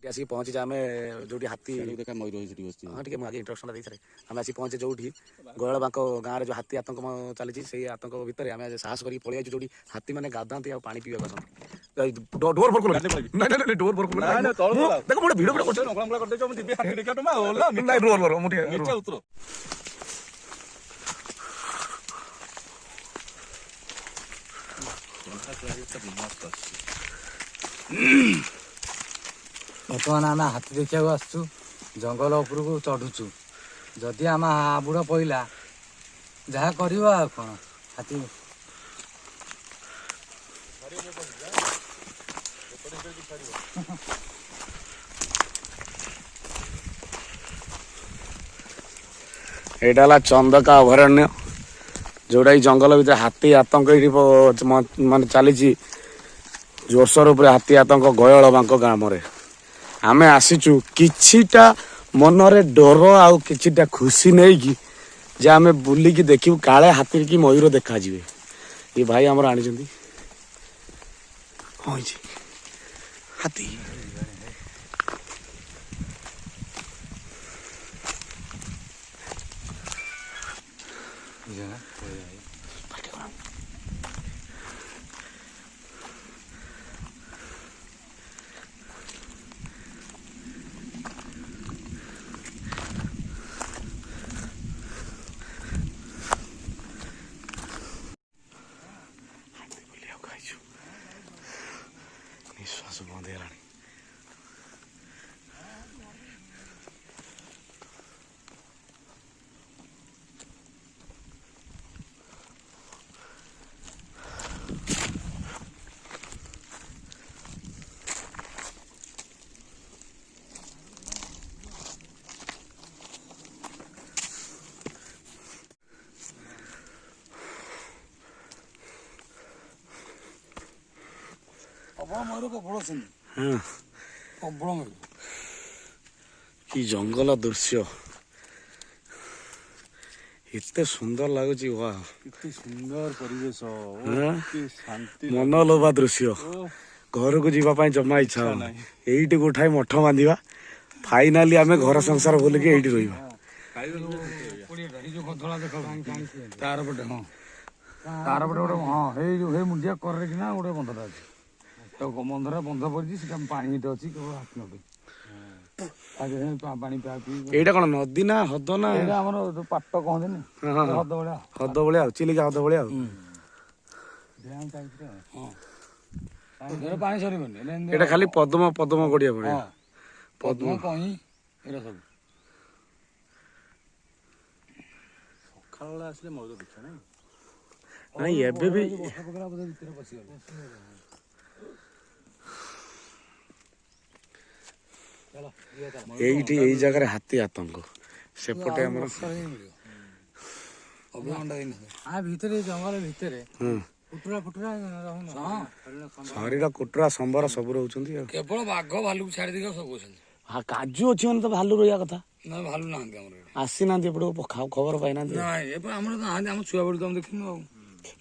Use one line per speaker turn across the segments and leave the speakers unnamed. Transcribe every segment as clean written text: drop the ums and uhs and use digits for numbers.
आसिक पहुँचे आम जो हाथी
देखा मयूर
हाँ ठीक आगे इंट्रोडक्शन दी सारे आम आसिक पहुँचे जो गयल बांक गाँव में जो हाथी आतंक चली से आतंक भितर आम साहस कर पलि जो हाथी मैंने गाधाती आ पानी पीवा डोर फोर डोर फोर देख मोटे भिड़
बर्तमान आम हाथी देखा आसु जंगल उपरक चढ़ुचु जदि आम हाबुड़ पड़ा जहाँ कर कौन हाथी
यहाँ चंदका अभयारण्य जोड़ा जंगल भर हाथी आतंक मान चली जोरसोर उपर हाथी आतंक गयल बांक ग्राम आमे आसीचु किछिटा मनरे डर आउ किछिटा खुशी नहीं कि जे आमे बुलिकी देखिबु काले हाथी की मयूर देखा जिवे ये भाई हमर आनी जंदी होई जी हाथी निश्वास बंद है कि जंगल दृश्य एते सुंदर लगुच वाह
सुंदर परिवेश
मनलोभा दृश्य घर को जीवाई जमा इच्छा एइटी गोठाई मठ बांधिबा फाइनाली आमे घर संसार बोलिक एइटी रहिबा
तार पटे हाँ तार पटे गोटे हाँ हे मुंडिया करे कि ना गोटे बंधटा अच्छी तो बंधरा बंध पड़ी पानी अच्छी केवल हाथी नदी पानी पिया पी
एइटा कोन नदी ना हद ना
एटा हमर पाट कहंदेनी
हद भलिया चिलिका हद भलिया
डैम टाइप रे हां घर पानी सरीबनी
एटा खाली पद्म पद्म गड़िया पड़े
पद्म कहीं एरा सब
सकाळ आसले मयूर देखा नहीं
नहीं एबे भी एइटी एई जगह हाथी आतंक सेपटे हमर
आ भितरे जंगल भितरे कुटुरा फुटुरा
शरीर कुटुरा संबर सब रहउचंती
केवल बाघ भालू छाड़ी दिगा सब होछन
हां काजू अछि मन तो भालू रहिया कथा
ना भालू नांदी हमर
आसी ना एपटे खबर पाई ना
ना ए हमर नांदी हम छुआ बड़ी तुम देखिनु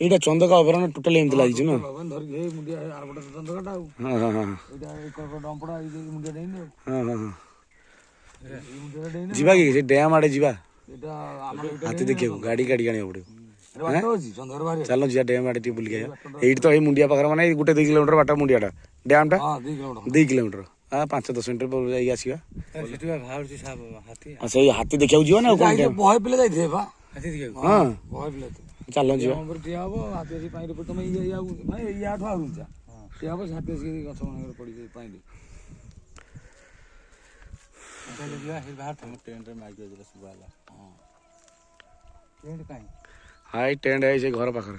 एटा चंदका अभयारण्य टोटल एमती लागि छु न
धर हे मुंडिया आरबटा चंदकाटा
हां हां हां
एटा एक डंपड़ा ए मुंडिया देइन
हां हां हां जीवा कि डैम आड़े जीवा
एटा
हाथी देखियो गाड़ी गाड़ी गाणी पड़े
बाटो अछि चंदर बारे
चलो जिया डैम आड़े टी बुल गया एइट तो ए मुंडिया पाखर माने गुटे 2 किलोमीटर बाटा मुंडियाटा डैमटा
हां 2 किलोमीटर
2 किलोमीटर हां 5-10 मिनिट पर जाई आसीबा
सेठी भाव छी साहब हाथी
अच्छा ये हाथी देखियो जियो ना कोन
बहय पिले जाइथे बा हाथी देखियो
हां
बहय पिले
चलो जियो
नंबर दिया हो हाथी जी पानी पर तुम या माने या ठो आउचा दिया हो हाथी जी गछ मन पड़ी जाई पानी चले दिया हे बाहर तुम टेंट रे माइक जरा सुबाला हां टेंट काई
हाई टेंट है से घर पाखर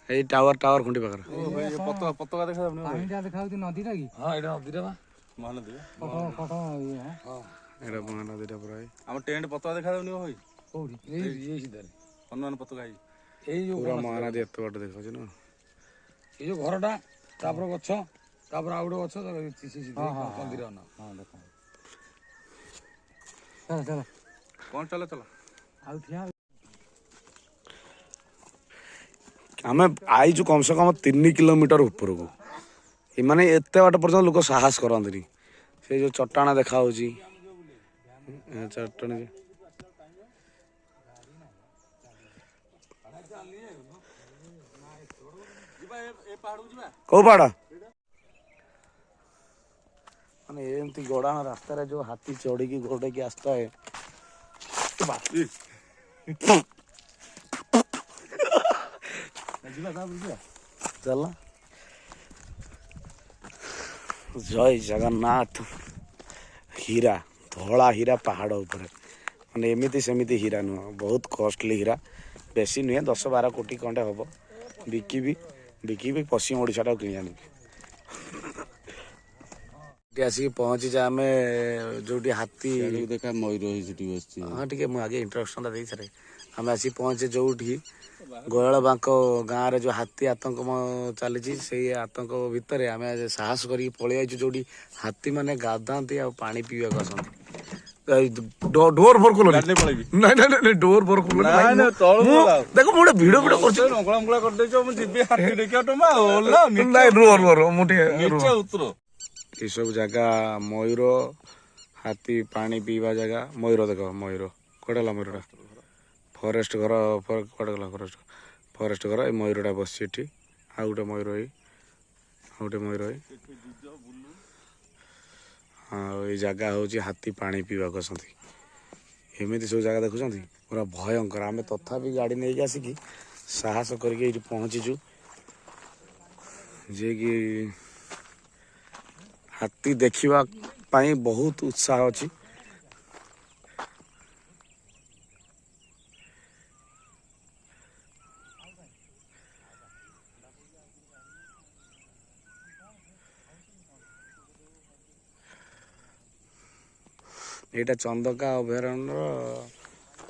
ए टावर खुंटी पाखर
ओ ये पतका देखा जाबनी
पानीटा देखाउती नदीटा की हां एटा नदीटा बा
महानदी
कट ये हां
एटा महानदीटा पुरा
हम टेंट पतका देखा जाबनी होई
कोडी ए सीधा
हनुमान पतका है
ए जो
पूरा महानदी एत बाटे देखा छ न
ए जो घरटा तापर गछ तापर आउडो गछ सीधा मंदिर न हां देखा चल चल
कौन चलो चलो
आउ थिया
आम आईचु कम से कम 3 किलोमीटर ऊपर को माने एत बाट पर्यटन लोक साहस करते ସେ ଯୋଉ ଚଟାଣ ଦେଖା ହଉଛି ଚଟାଣ କୋଉ ପାହାଡ ମାନେ ଏମିତି ଗଡାଣ ରାସ୍ତାରେ ଯୋଉ ହାତୀ ଚଢିକି ଘୋଡେଇକି ଆସିଥାଏ ଚାଲ ଜୟ ଜଗନ୍ନାଥ। ହୀରା ଧଳା ହୀରା ପାହାଡ଼ ଉପରେ ମାନେ ଏମିତି ସେମିତି ହୀରା ନୁହଁ ବହୁତ କଷ୍ଟଲି ହୀରା ବେଶୀ ନୁହେଁ 10-12 କୋଟି ଖଣ୍ଡେ ହବ ବିକିବି ପଶ୍ଚିମ ଓଡ଼ିଶାଟାକୁ କିଣି ଆଣିବି। ଏଠି ଆସିକି ପହଞ୍ଚିଛେ ଆମେ ଯୋଉଠି ହାତୀ
ଦେଖା ମୟୂର ହେଇ ସେଠି ବସିଛି।
ହଁ ଟିକେ ମୁଁ ଆଗେ ଇଣ୍ଟ୍ରୋଡକ୍ସନଟା ଦେଇସାରେ। ଆମେ ଆସିକି ପହଞ୍ଚେ ଯୋଉଠି ଗୟଳବାଙ୍କ ଗାଁରେ ଯୋଉ ହାତୀ ଆତଙ୍କ ଚାଲିଛି ସେଇ ଆତଙ୍କ ଭିତରେ ଆମେ ସାହସ କରିକି ପଳେଇ ଆଇଛୁ ଯୋଉଠି ହାତୀ ମାନେ ଗାଧାନ୍ତି ଆଉ ପାଣି ପିଇବାକୁ ଆସନ୍ତି। ଡୋର ଫୋର ଖୋଲନି ନାଇଁ ଡୋର ଫୋର ଖୋଲନି ଦେଖ ମୁଁ ଗୋଟେ ଭିଡିଓ କରୁଛି ନାଇଁ ରୁହ ମୁଁ ଟିକେ ଏସବୁ ଜାଗା ମୟୂର ହାତୀ ପାଣି ପିଇବା ଜାଗା ମୟୂର ଦେଖ ମୟୂର କୁଆଡେ ଗଲା ମୟୂରଟା ଫରେଷ୍ଟ ଘର କୁଆଡେ ଗଲା ଫରେଷ୍ଟ ଘର ଏଇ ମୟୂରଟା ବସିଛି ଏଠି ଆଉ ଗୋଟେ ମୟୂର ଏଇ ଆଉ ଏଇ ଜାଗା ହଉଛି ହାତୀ ପାଣି ପିଇବାକୁ ଆସନ୍ତି। ଏମିତି ସବୁ ଜାଗା ଦେଖୁଛନ୍ତି ପୁରା ଭୟଙ୍କର। ଆମେ ତଥାପି ଗାଡ଼ି ନେଇକି ଆସିକି ସାହସ କରିକି ଏଇଠି ପହଞ୍ଚିଛୁ ଯିଏକି ହାତୀ ଦେଖିବା ପାଇଁ ବହୁତ ଉତ୍ସାହ ଅଛି। ଏଇଟା ଚନ୍ଦକା ଅଭୟାରଣ୍ୟର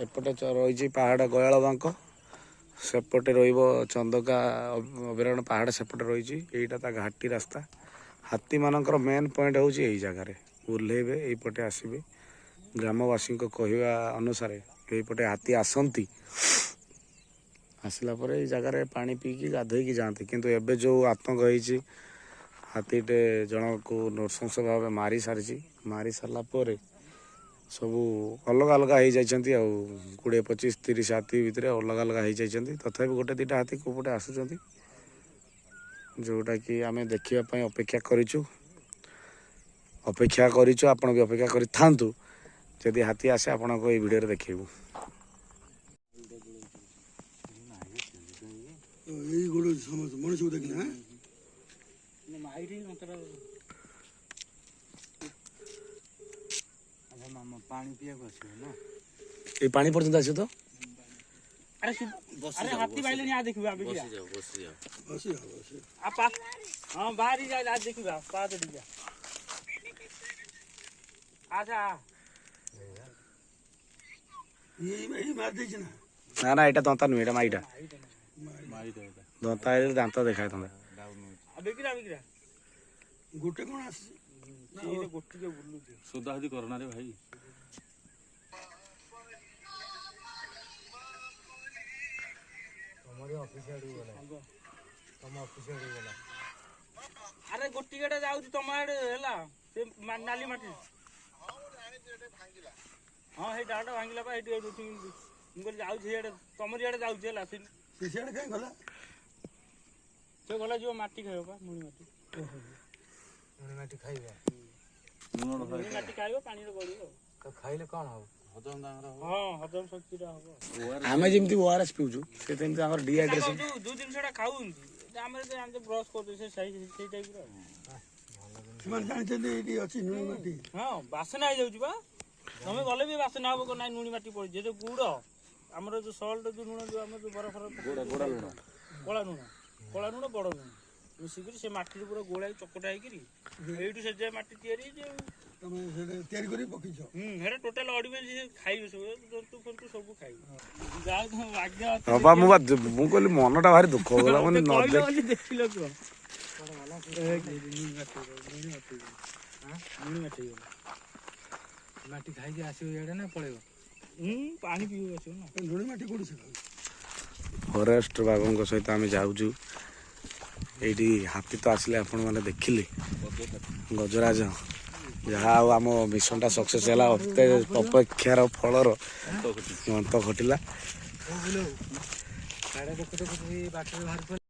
ଏପଟେ ରହିଛି ପାହାଡ଼ ଗୟାଳବାଙ୍କ ସେପଟେ ରହିବ ଚନ୍ଦକା ଅଭୟାରଣ୍ୟ ପାହାଡ଼ ସେପଟେ ରହିଛି। ଏଇଟା ତା ଘାଟି ରାସ୍ତା। ହାତୀମାନଙ୍କର ମେନ୍ ପଏଣ୍ଟ ହେଉଛି ଏଇ ଜାଗାରେ ଓହ୍ଲେଇବେ ଏଇପଟେ ଆସିବେ। ଗ୍ରାମବାସୀଙ୍କ କହିବା ଅନୁସାରେ ଏଇପଟେ ହାତୀ ଆସନ୍ତି ଆସିଲା ପରେ ଏଇ ଜାଗାରେ ପାଣି ପିଇକି ଗାଧୋଇକି ଯାଆନ୍ତି। କିନ୍ତୁ ଏବେ ଯେଉଁ ଆତଙ୍କ ହେଇଛି ହାତୀଟେ ଜଣକୁ ନୃଶଂସ ଭାବେ ମାରି ସାରିଛି। ମାରି ସାରିଲା ପରେ ସବୁ ଅଲଗା ଅଲଗା ହେଇଯାଇଛନ୍ତି ଆଉ 20-25-30 ହାତୀ ଭିତରେ ଅଲଗା ଅଲଗା ହେଇଯାଇଛନ୍ତି। ତଥାପି ଗୋଟେ ଦିଟା ହାତୀ କେଉଁପଟେ ଆସୁଛନ୍ତି ଯେଉଁଟାକି ଆମେ ଦେଖିବା ପାଇଁ ଅପେକ୍ଷା କରିଛୁ ଆପଣ ବି ଅପେକ୍ଷା କରିଥାନ୍ତୁ। ଯଦି ହାତୀ ଆସେ ଆପଣଙ୍କୁ ଏଇ ଭିଡ଼ିଓରେ ଦେଖେଇବୁ।
ପାଣି ପିଇବାକୁ ଆସିବ ନା
ଏଇ ପାଣି ପର୍ଯ୍ୟନ୍ତ ଆସିବ ତ
अरे हाथी बाइले नहीं आ देखिबा बस जाओ आपा हां बाहर ही जा आज देखिबा पाद दिया आजा
ये मार देछ ना
ନା ଏଇଟା ଦନ୍ତା ନୁହେଁ ଏଇଟା ମାଇଟା ଦନ୍ତା ହେଲେ ଦାନ୍ତ ଦେଖାଇଥାନ୍ତା।
बिकरा
गोटे कोन आसी
ये गोटी के बुल्लू
ସୁଧା ସୁଧି କରନା ରେ ଭାଇ।
अरे गोटी गेडे जाउची तम आडे हैला से नाली माटी हां हे डाटा भांगिला बा एटी एटी हम को जाउची हेडे तमरी आडे जाउची हैला से
सियाडे काई गला
से गला जो माटी खायो बा मुनी माटी
खाइबा
मुनी माटी खाइबो पानी रे गळियो
तो खाइले कोन हो
ହଜମ ତାଙ୍କର ହବ।
हां हजम शक्ति रा हो
ଆମେ ଯେମିତି ORS ପିଉଛୁ ସେ ସେମିତି ଆମର ଡିହାଇଡ୍ରେସନ
जो जिनसटा खाउंती हमरे जे हम ब्रश करते से सही टाइप रो
मन जानते एडी अछि नुनी माटी
हां वासना आ जाउची बा तमे गले भी वासना हबो को नाइ नुनी माटी पड़ी जे गुड़ हमर जो सॉल्ट जो नुन जो हम जो बरफ कोला नुन बड़ नुन मिसिकरी से माटी पूरा गोळाई चकटा हेकरी एइटू से जे माटी तयारी जे
तमे से तयारी करी पकिछ
हेरे टोटल ऑडी में जे खाइबे सब जंतु फंतु सब खाइबे जाय तो भाग्य
ବାବା ମୁଁ କହିଲି ମନଟା ଭାରି ଦୁଃଖ ହେଇଗଲା ମାନେ ନ
ଦେଖିଲ ତ
माटी खाइ के आसियो एडे ना पळेबो
पानी पियो आछो ना
नुनी माटी कोडी से
ଫରେଷ୍ଟ ବାବୁଙ୍କ ସହିତ ଆମେ ଯାଉଛୁ। ଏଇଠି ହାତୀ ତ ଆସିଲେ ଆପଣ ମାନେ ଦେଖିଲେ ଗଜରାଜ ଯାହା ହଉ ଆମ ମିଶନଟା ସକ୍ସେସ୍ ହେଲା ଅତେ ଅପେକ୍ଷାର ଫଳର ଅନ୍ତ ଘଟିଲା।